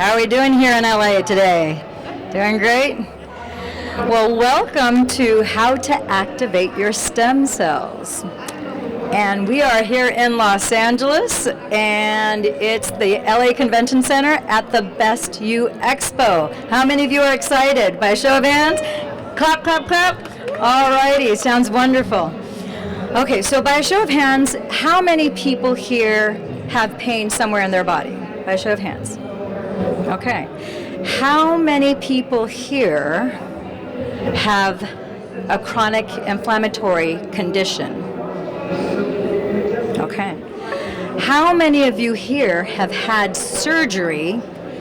How are we doing here in LA today? Doing great? Well, welcome to How to Activate Your Stem Cells. And we are here in Los Angeles, and it's the LA Convention Center at TheBestYouExpo. How many of you are excited? By a show of hands? Clap, clap, clap. All righty, sounds wonderful. Okay, so by a show of hands, how many people here have pain somewhere in their body? By a show of hands. Okay. How many people here have a chronic inflammatory condition? Okay. How many of you here have had surgery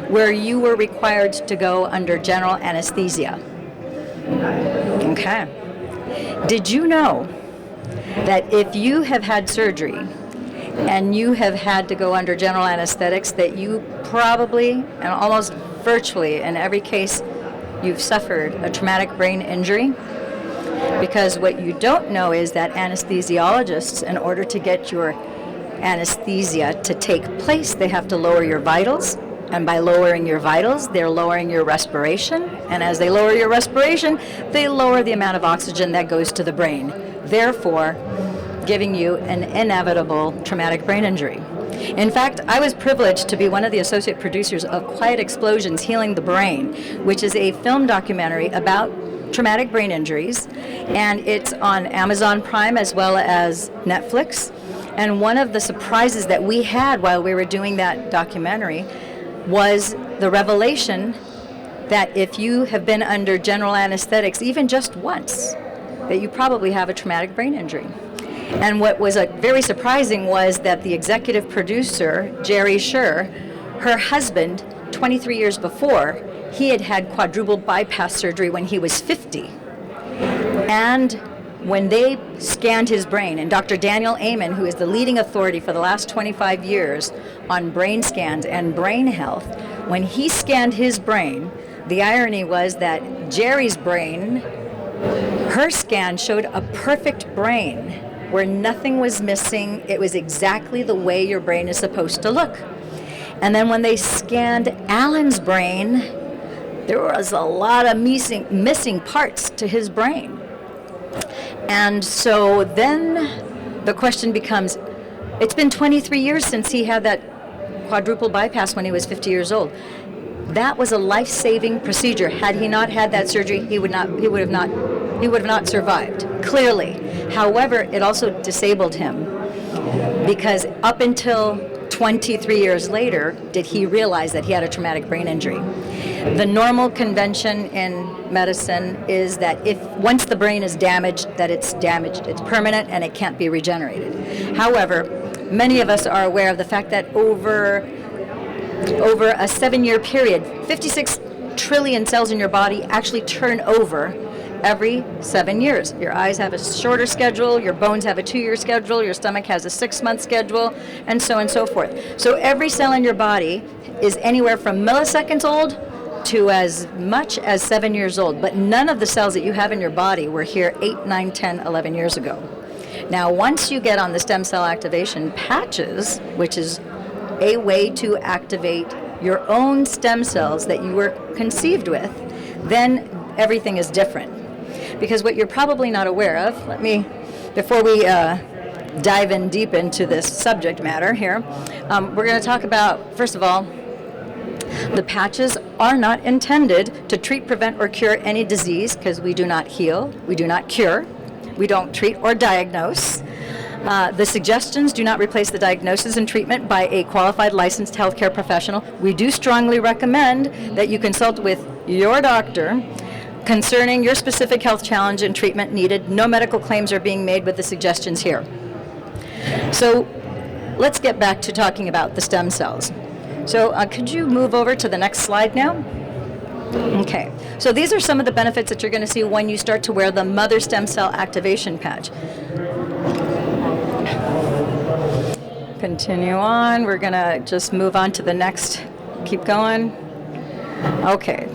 where you were required to go under general anesthesia? Okay. Did you know that if you have had surgery and you have had to go under general anesthetics, that you probably, and almost virtually in every case, you've suffered a traumatic brain injury? Because what you don't know is that anesthesiologists, in order to get your anesthesia to take place, they have to lower your vitals. And by lowering your vitals, they're lowering your respiration. And as they lower your respiration, they lower the amount of oxygen that goes to the brain, therefore giving you an inevitable traumatic brain injury. In fact, I was privileged to be one of the associate producers of Quiet Explosions, Healing the Brain, which is a film documentary about traumatic brain injuries, and it's on Amazon Prime as well as Netflix. And one of the surprises that we had while we were doing that documentary was the revelation that if you have been under general anesthetics even just once, that you probably have a traumatic brain injury. And what was very surprising was that the executive producer, Jerry Sher, her husband, 23 years before, he had had quadruple bypass surgery when he was 50. And when they scanned his brain, and Dr. Daniel Amen, who is the leading authority for the last 25 years on brain scans and brain health, when he scanned his brain, the irony was that Jerry's brain, her scan showed a perfect brain where nothing was missing. It was exactly the way your brain is supposed to look. And then when they scanned Alan's brain, there was a lot of missing parts to his brain. And so then the question becomes, it's been 23 years since he had that quadruple bypass when he was 50 years old. That was a life-saving procedure. Had he not had that surgery, he would have not survived, clearly. However, it also disabled him, because up until 23 years later did he realize that he had a traumatic brain injury. The normal convention in medicine is that if once the brain is damaged, that it's damaged, it's permanent, and it can't be regenerated. However, many of us are aware of the fact that over a 7-year period, 56 trillion cells in your body actually turn over every 7 years. Your eyes have a shorter schedule, your bones have a 2-year schedule, your stomach has a 6-month schedule, and so forth. So every cell in your body is anywhere from milliseconds old to as much as 7 years old, but none of the cells that you have in your body were here 8, 9, 10, 11 years ago. Now, once you get on the stem cell activation patches, which is a way to activate your own stem cells that you were conceived with, then everything is different. Because what you're probably not aware of, before we dive in deep into this subject matter here, we're going to talk about, first of all, the patches are not intended to treat, prevent, or cure any disease, because we do not heal, we do not cure, we don't treat or diagnose. The suggestions do not replace the diagnosis and treatment by a qualified licensed healthcare professional. We do strongly recommend that you consult with your doctor concerning your specific health challenge and treatment needed. No medical claims are being made with the suggestions here. So let's get back to talking about the stem cells. So could you move over to the next slide now? Okay, so these are some of the benefits that you're going to see when you start to wear the mother stem cell activation patch. Continue on. We're going to just move on to the next. Keep going. Okay,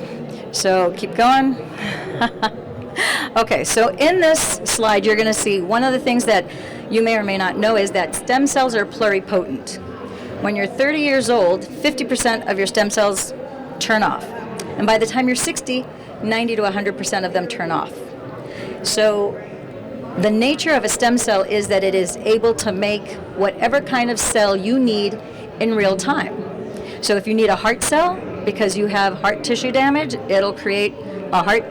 so keep going. Okay, so in this slide, you're going to see one of the things that you may or may not know is that stem cells are pluripotent. When you're 30 years old, 50% of your stem cells turn off. And by the time you're 60, 90 to 100% of them turn off. So the nature of a stem cell is that it is able to make whatever kind of cell you need in real time. So if you need a heart cell because you have heart tissue damage, it'll create a heart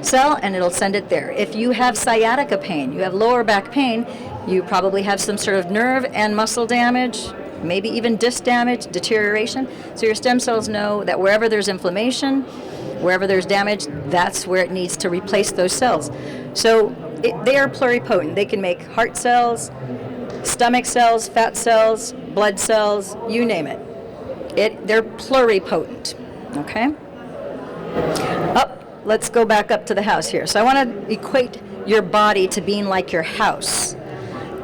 cell and it'll send it there. If you have sciatica pain, you have lower back pain, you probably have some sort of nerve and muscle damage, maybe even disc damage, deterioration. So your stem cells know that wherever there's inflammation, wherever there's damage, that's where it needs to replace those cells. So they are pluripotent. They can make heart cells, stomach cells, fat cells, blood cells, you name it. They're pluripotent, okay? Let's go back up to the house here. So I want to equate your body to being like your house.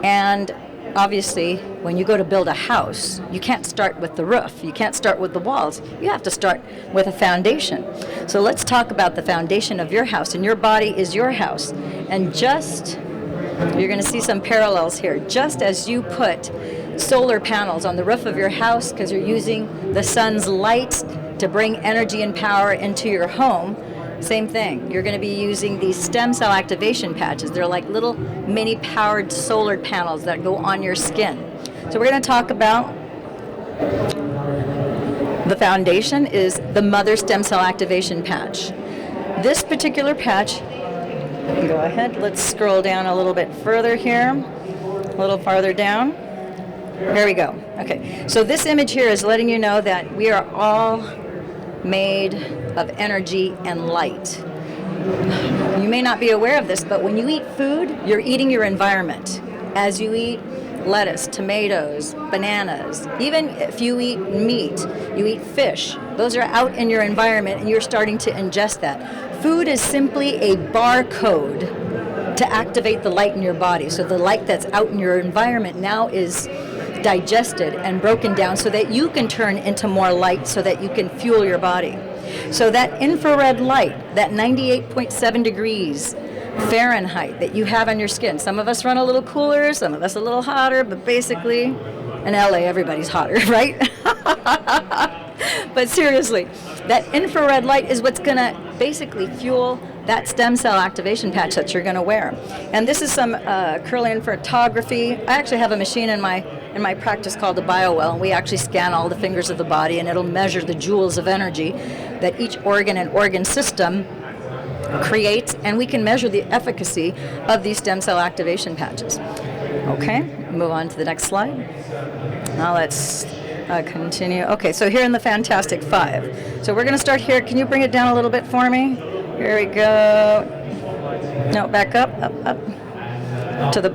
And obviously, when you go to build a house, you can't start with the roof. You can't start with the walls. You have to start with a foundation. So let's talk about the foundation of your house. And your body is your house. And you're going to see some parallels here. Just as you put solar panels on the roof of your house because you're using the sun's light to bring energy and power into your home, same thing. You're going to be using these stem cell activation patches. They're like little mini powered solar panels that go on your skin. So we're going to talk about the foundation is the mother stem cell activation patch. This particular patch, go ahead, let's scroll down a little bit further here, a little farther down. Here we go. Okay, so this image here is letting you know that we are all made of energy and light. You may not be aware of this, but when you eat food, you're eating your environment. As you eat lettuce, tomatoes, bananas, even if you eat meat, you eat fish, those are out in your environment and you're starting to ingest that. Food is simply a barcode to activate the light in your body. So the light that's out in your environment now is digested and broken down so that you can turn into more light so that you can fuel your body. So that infrared light, that 98.7 degrees Fahrenheit that you have on your skin, some of us run a little cooler, some of us a little hotter, but basically in LA everybody's hotter, right? But seriously, that infrared light is what's going to basically fuel that stem cell activation patch that you're going to wear. And this is some Kirlian photography. I actually have a machine in my practice called a BioWell, and we actually scan all the fingers of the body, and it'll measure the joules of energy that each organ and organ system creates, and we can measure the efficacy of these stem cell activation patches. Okay, move on to the next slide. Now let's continue. Okay, so here in the Fantastic Five. So we're going to start here. Can you bring it down a little bit for me? Here we go. No, back up.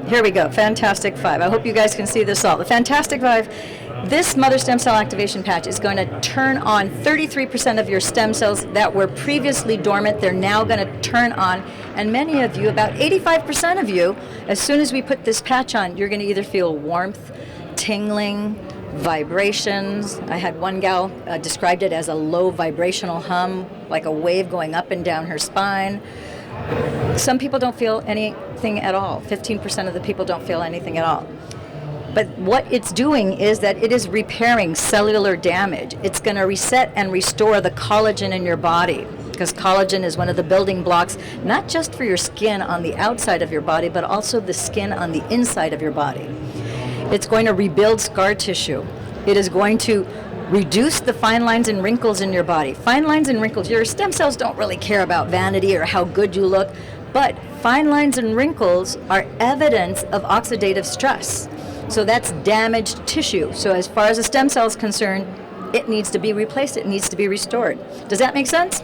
Here we go. Fantastic Five. I hope you guys can see this all. The Fantastic Five. This mother stem cell activation patch is going to turn on 33% of your stem cells that were previously dormant. They're now going to turn on. And many of you, about 85% of you, as soon as we put this patch on, you're going to either feel warmth, tingling, vibrations. I had one gal described it as a low vibrational hum, like a wave going up and down her spine. Some people don't feel anything at all. 15% of the people don't feel anything at all. But what it's doing is that it is repairing cellular damage. It's going to reset and restore the collagen in your body, because collagen is one of the building blocks, not just for your skin on the outside of your body, but also the skin on the inside of your body. It's going to rebuild scar tissue. It is going to reduce the fine lines and wrinkles in your body. Fine lines and wrinkles, your stem cells don't really care about vanity or how good you look, but fine lines and wrinkles are evidence of oxidative stress. So that's damaged tissue. So as far as a stem cell is concerned, it needs to be replaced, it needs to be restored. Does that make sense?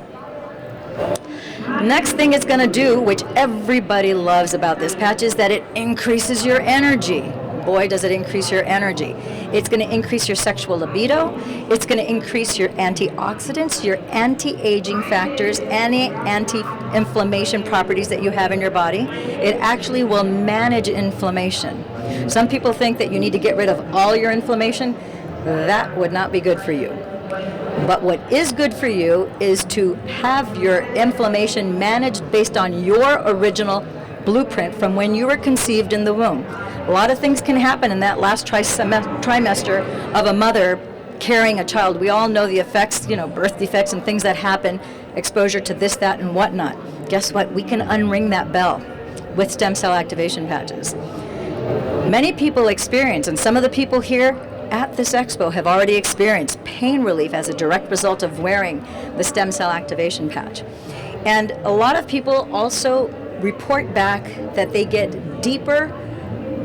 Next thing it's going to do, which everybody loves about this patch, is that it increases your energy. Boy, does it increase your energy. It's going to increase your sexual libido. It's going to increase your antioxidants, your anti-aging factors, any anti-inflammation properties that you have in your body. It actually will manage inflammation. Some people think that you need to get rid of all your inflammation. That would not be good for you. But what is good for you is to have your inflammation managed based on your original blueprint from when you were conceived in the womb. A lot of things can happen in that last trimester of a mother carrying a child. We all know the effects, birth defects and things that happen, exposure to this, that, and whatnot. Guess what? We can unring that bell with stem cell activation patches. Many people experience, and some of the people here at this expo have already experienced pain relief as a direct result of wearing the stem cell activation patch. And a lot of people also report back that they get deeper,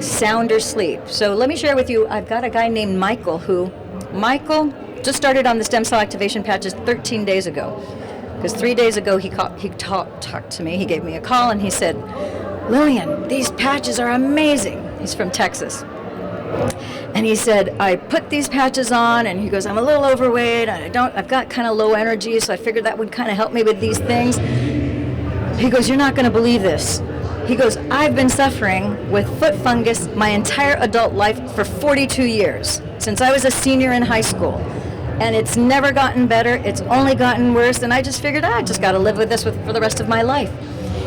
sounder sleep. So let me share with you, I've got a guy named Michael Michael just started on the stem cell activation patches 13 days ago. Because 3 days ago he talked to me, he gave me a call and he said, Lillian, these patches are amazing. He's from Texas. And he said, I put these patches on, and he goes, I'm a little overweight, and I've got kind of low energy, so I figured that would kind of help me with these things. He goes, you're not going to believe this. He goes, I've been suffering with foot fungus my entire adult life for 42 years, since I was a senior in high school. And it's never gotten better, it's only gotten worse, and I just figured, I just got to live with this for the rest of my life.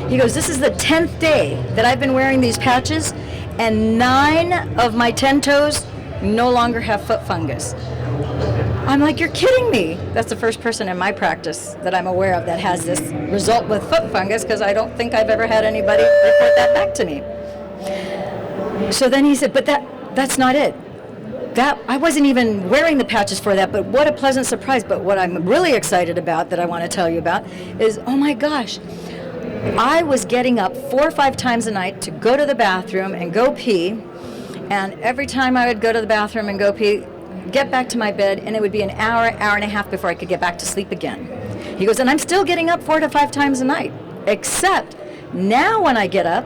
He goes, this is the 10th day that I've been wearing these patches, and 9 of my 10 toes no longer have foot fungus. I'm like, you're kidding me. That's the first person in my practice that I'm aware of that has this result with foot fungus, because I don't think I've ever had anybody report that back to me. So then he said, but that's not it. That I wasn't even wearing the patches for that, but what a pleasant surprise. But what I'm really excited about that I want to tell you about is, oh my gosh, I was getting up 4 or 5 times a night to go to the bathroom and go pee, and every time I would go to the bathroom and go pee, get back to my bed, and it would be an hour and a half before I could get back to sleep again. He goes, and I'm still getting up 4 to 5 times a night, except now when I get up,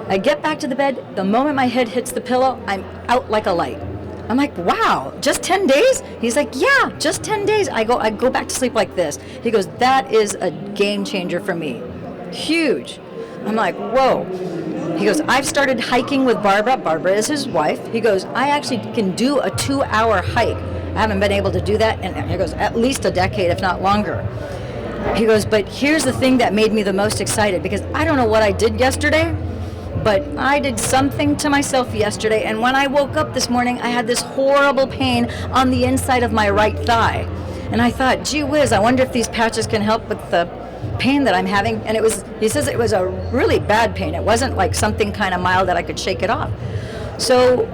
I get back to the bed, the moment my head hits the pillow, I'm out like a light. I'm like, wow, just 10 days? He's like, yeah, just 10 days. I go back to sleep like this. He goes, that is a game changer for me. Huge. I'm like, whoa. He goes, I've started hiking with Barbara. Barbara is his wife. He goes, I actually can do a 2-hour hike. I haven't been able to do that in, he goes, at least a decade, if not longer. He goes, but here's the thing that made me the most excited, because I don't know what I did yesterday, but I did something to myself yesterday, and when I woke up this morning, I had this horrible pain on the inside of my right thigh. And I thought, gee whiz, I wonder if these patches can help with the pain that I'm having. And he says it was a really bad pain. It wasn't like something kind of mild that I could shake it off. So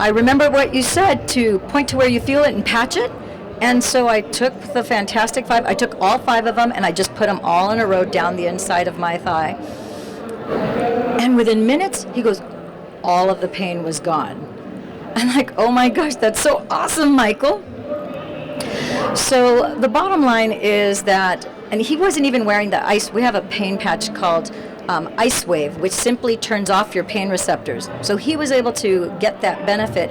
I remember what you said, to point to where you feel it and patch it. And so I took the Fantastic 5, I took all 5 of them, and I just put them all in a row down the inside of my thigh. And within minutes, he goes, all of the pain was gone. I'm like, oh my gosh, that's so awesome, Michael. So the bottom line is that, and he wasn't even wearing the ice, we have a pain patch called Ice Wave, which simply turns off your pain receptors. So he was able to get that benefit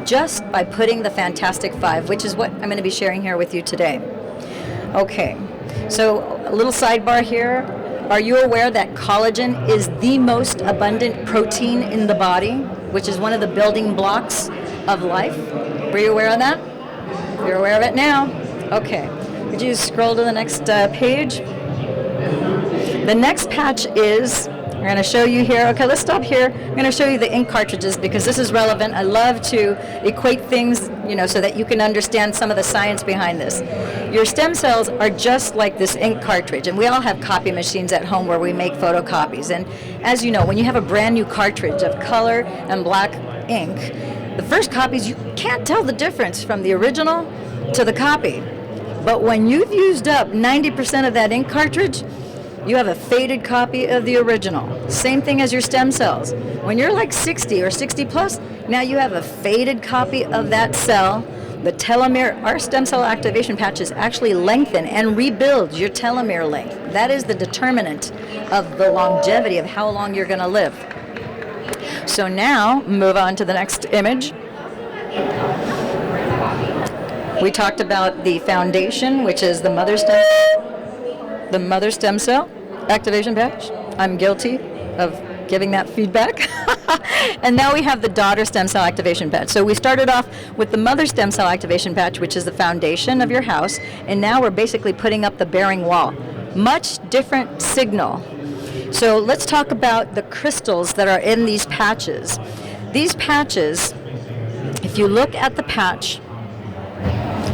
just by putting the Fantastic 5, which is what I'm going to be sharing here with you today. Okay, so a little sidebar here. Are you aware that collagen is the most abundant protein in the body, which is one of the building blocks of life? Were you aware of that? You're aware of it now? Okay. Would you scroll to the next page? The next patch is, we're going to show you here. Okay, let's stop here. I'm going to show you the ink cartridges because this is relevant. I love to equate things, so that you can understand some of the science behind this. Your stem cells are just like this ink cartridge, and we all have copy machines at home where we make photocopies. And as you know, when you have a brand new cartridge of color and black ink, the first copies, you can't tell the difference from the original to the copy. But when you've used up 90% of that ink cartridge, you have a faded copy of the original. Same thing as your stem cells. When you're like 60 or 60 plus, now you have a faded copy of that cell. The telomere, our stem cell activation patches actually lengthen and rebuild your telomere length. That is the determinant of the longevity of how long you're going to live. So now, move on to the next image. We talked about the foundation, which is the mother stem cell activation patch. I'm guilty of giving that feedback. And now we have the daughter stem cell activation patch. So we started off with the mother stem cell activation patch, which is the foundation of your house, and now we're basically putting up the bearing wall. Much different signal. So let's talk about the crystals that are in these patches. These patches, if you look at the patch,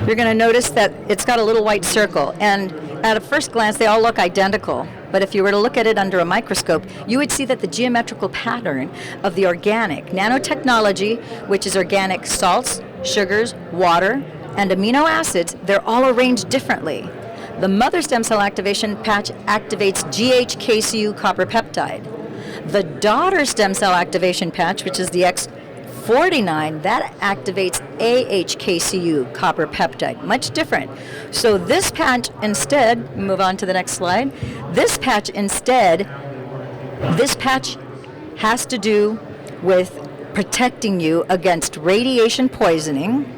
you're going to notice that it's got a little white circle. And at a first glance, they all look identical. But if you were to look at it under a microscope, you would see that the geometrical pattern of the organic nanotechnology, which is organic salts, sugars, water, and amino acids, they're all arranged differently. The mother stem cell activation patch activates GHKCU copper peptide. The daughter stem cell activation patch, which is the X49, that activates AHKCU copper peptide. Much different. So this patch instead, move on to the next slide, this patch has to do with protecting you against radiation poisoning.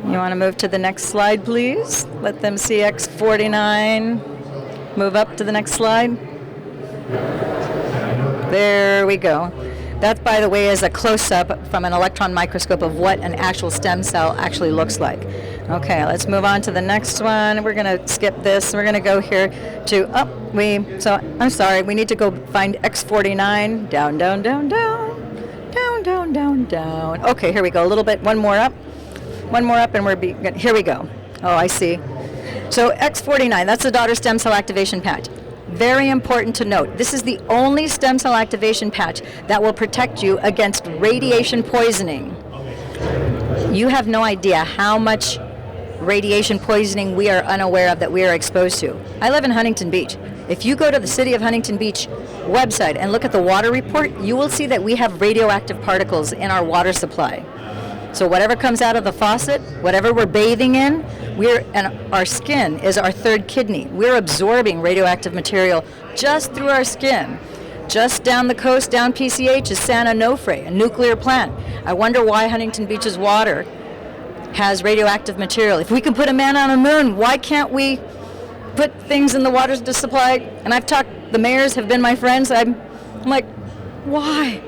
You want to move to the next slide, please? Let them see X49. Move up to the next slide. There we go. That, by the way, is a close-up from an electron microscope of what an actual stem cell actually looks like. Okay, let's move on to the next one. We're going to skip this. We're going to go here to, I'm sorry, we need to go find X49. Down, down, down, down. Down, down, down, down. Okay, here we go. A little bit, one more up. One more up, and here we go. Oh, I see. So X49, that's the daughter stem cell activation patch. Very important to note, this is the only stem cell activation patch that will protect you against radiation poisoning. You have no idea how much radiation poisoning we are unaware of that we are exposed to. I live in Huntington Beach. If you go to the City of Huntington Beach website and look at the water report, you will see that we have radioactive particles in our water supply. So whatever comes out of the faucet, whatever we're bathing in, and our skin is our third kidney. We're absorbing radioactive material just through our skin. Just down the coast, down PCH, is San Onofre, a nuclear plant. I wonder why Huntington Beach's water has radioactive material. If we can put a man on the moon, why can't we put things in the water to supply? And the mayors have been my friends. I'm like, why?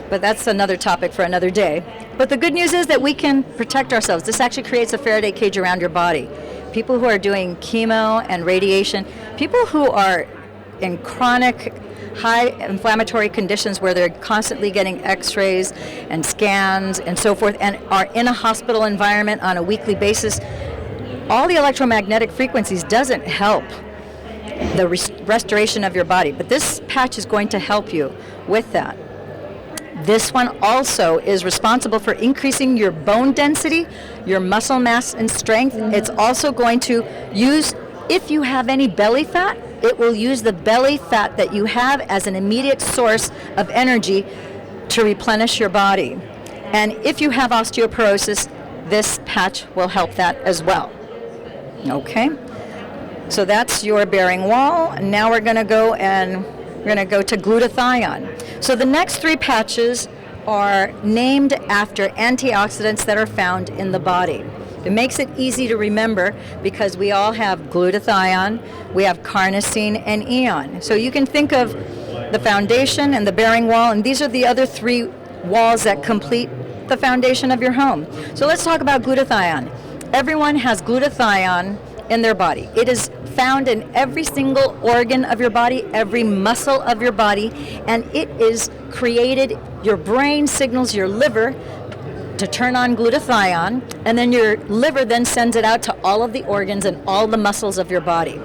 But that's another topic for another day. But the good news is that we can protect ourselves. This actually creates a Faraday cage around your body. People who are doing chemo and radiation, people who are in chronic high inflammatory conditions where they're constantly getting x-rays and scans and so forth and are in a hospital environment on a weekly basis, all the electromagnetic frequencies doesn't help the restoration of your body. But this patch is going to help you with that. This one also is responsible for increasing your bone density, your muscle mass and strength. It's also going to use, if you have any belly fat, it will use the belly fat that you have as an immediate source of energy to replenish your body. And if you have osteoporosis, this patch will help that as well. Okay? So that's your bearing wall. Now we're going to go to glutathione. So the next three patches are named after antioxidants that are found in the body. It makes it easy to remember because we all have glutathione, we have carnosine, and eon. So you can think of the foundation and the bearing wall, and these are the other three walls that complete the foundation of your home. So let's talk about glutathione. Everyone has glutathione in their body. It is found in every single organ of your body, every muscle of your body, and it is created, your brain signals your liver to turn on glutathione, and then your liver then sends it out to all of the organs and all the muscles of your body.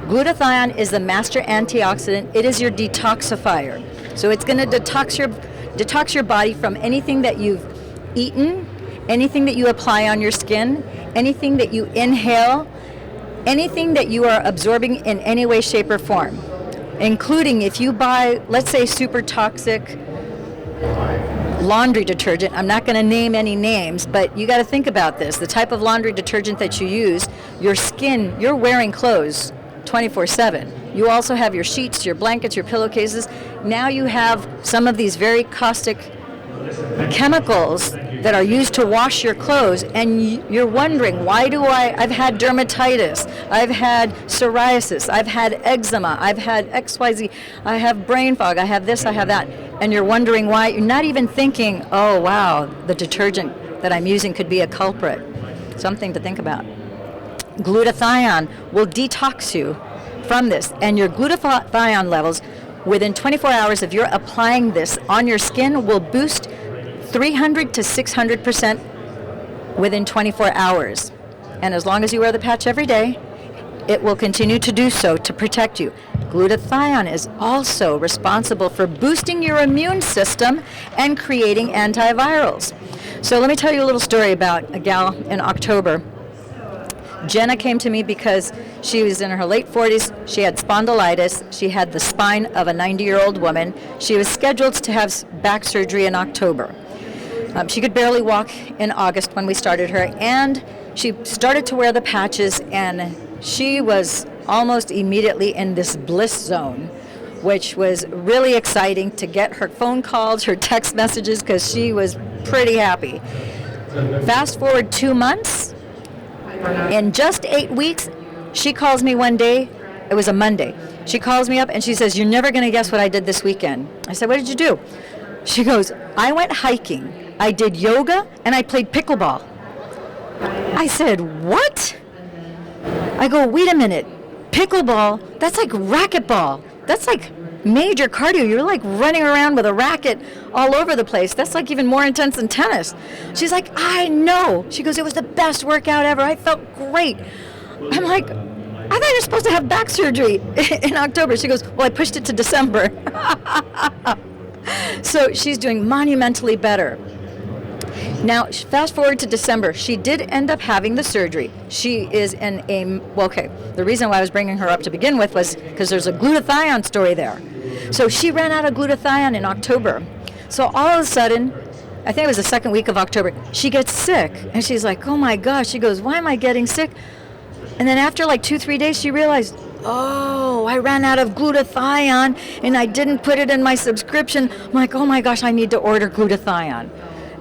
Glutathione is the master antioxidant. It is your detoxifier. So it's going to detox your body from anything that you've eaten, anything that you apply on your skin, anything that you inhale, anything that you are absorbing in any way, shape, or form, including if you buy, let's say, super toxic laundry detergent. I'm not going to name any names, but you got to think about this. The type of laundry detergent that you use, your skin, you're wearing clothes 24/7. You also have your sheets, your blankets, your pillowcases. Now you have some of these very caustic chemicals that are used to wash your clothes, and you're wondering, I've had dermatitis, I've had psoriasis, I've had eczema, I've had XYZ, I have brain fog, I have this, I have that, and you're wondering why. You're not even thinking, oh wow, the detergent that I'm using could be a culprit. Something to think about. Glutathione will detox you from this, and your glutathione levels within 24 hours of you're applying this on your skin will boost 300 to 600% within 24 hours. and as long as you wear the patch every day, it will continue to do so to protect you. Glutathione is also responsible for boosting your immune system and creating antivirals. So let me tell you a little story about a gal in October. Jenna came to me because she was in her late 40s. She had spondylitis. She had the spine of a 90-year-old woman. She was scheduled to have back surgery in October. She could barely walk in August when we started her, and she started to wear the patches, and she was almost immediately in this bliss zone, which was really exciting to get her phone calls, her text messages, because she was pretty happy. Fast forward 2 months, in just 8 weeks, she calls me one day. It was a Monday. She calls me up and she says, "You're never going to guess what I did this weekend." I said, "What did you do?" She goes, "I went hiking, I did yoga, and I played pickleball." I said, "What?" I go, "Wait a minute. Pickleball, that's like racquetball. That's like major cardio. You're like running around with a racket all over the place. That's like even more intense than tennis." She's like, "I know." She goes, "It was the best workout ever. I felt great." I'm like, "I thought you were supposed to have back surgery in October." She goes, "Well, I pushed it to December." So she's doing monumentally better. Now, fast forward to December, she did end up having the surgery. She is in a, well, okay, the reason why I was bringing her up to begin with was because there's a glutathione story there. So she ran out of glutathione in October. So all of a sudden, I think it was the second week of October, she gets sick. And she's like, "Oh my gosh." She goes, "Why am I getting sick?" And then after like 2-3 days, she realized, "Oh, I ran out of glutathione and I didn't put it in my subscription." I'm like, "Oh my gosh, I need to order glutathione."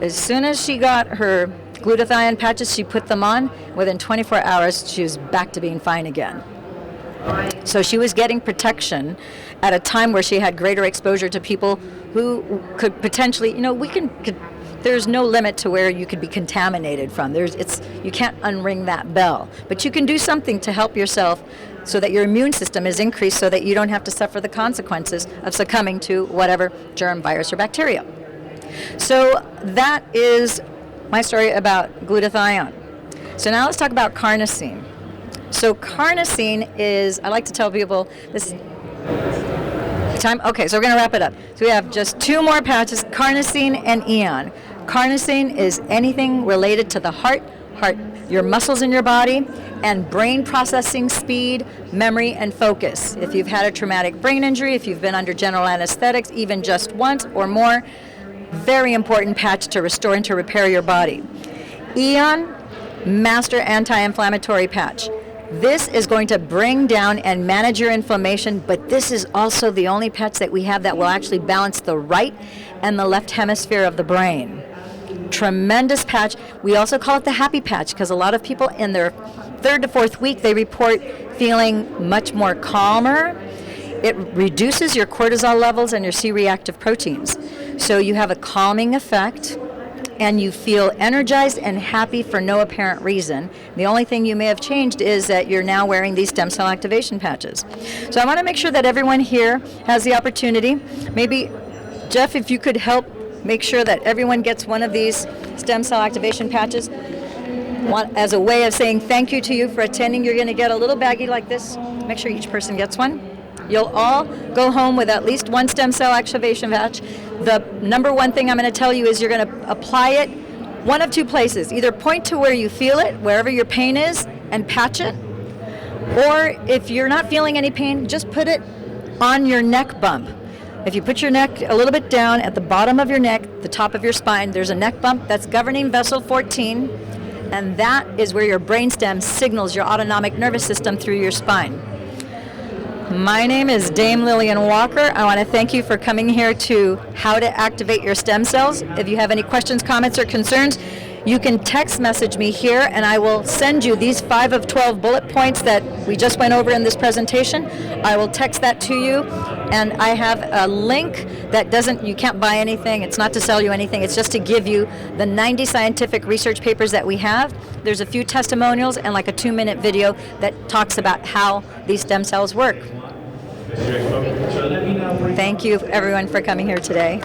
As soon as she got her glutathione patches, she put them on. Within 24 hours, she was back to being fine again. So she was getting protection at a time where she had greater exposure to people who could potentially, there's no limit to where you could be contaminated from. You can't unring that bell. But you can do something to help yourself so that your immune system is increased so that you don't have to suffer the consequences of succumbing to whatever germ, virus, or bacteria. So that is my story about glutathione. So now let's talk about carnosine. So carnosine is, I like to tell people, this time. Okay, so we're going to wrap it up. So we have just 2 more patches, carnosine and Eon. Carnosine is anything related to the heart, your muscles in your body, and brain processing speed, memory, and focus. If you've had a traumatic brain injury, if you've been under general anesthetics, even just once or more, very important patch to restore and to repair your body. Eon, master anti-inflammatory patch. This is going to bring down and manage your inflammation, but this is also the only patch that we have that will actually balance the right and the left hemisphere of the brain. Tremendous patch. We also call it the happy patch because a lot of people in their 3rd to 4th week, they report feeling much more calmer. It reduces your cortisol levels and your C-reactive proteins. So you have a calming effect, and you feel energized and happy for no apparent reason. The only thing you may have changed is that you're now wearing these stem cell activation patches. So I want to make sure that everyone here has the opportunity. Maybe, Jeff, if you could help make sure that everyone gets one of these stem cell activation patches. As a way of saying thank you to you for attending, you're going to get a little baggie like this. Make sure each person gets one. You'll all go home with at least 1 stem cell activation patch. The number one thing I'm going to tell you is you're going to apply it one of 2 places. Either point to where you feel it, wherever your pain is, and patch it. Or if you're not feeling any pain, just put it on your neck bump. If you put your neck a little bit down at the bottom of your neck, the top of your spine, there's a neck bump. That's governing vessel 14. And that is where your brainstem signals your autonomic nervous system through your spine. My name is Dame Lillian Walker. I want to thank you for coming here to How to Activate Your Stem Cells. If you have any questions, comments, or concerns, you can text message me here, and I will send you these 5 of 12 bullet points that we just went over in this presentation. I will text that to you, and I have a link that you can't buy anything. It's not to sell you anything. It's just to give you the 90 scientific research papers that we have. There's a few testimonials and like a 2-minute video that talks about how these stem cells work. Thank you, everyone, for coming here today.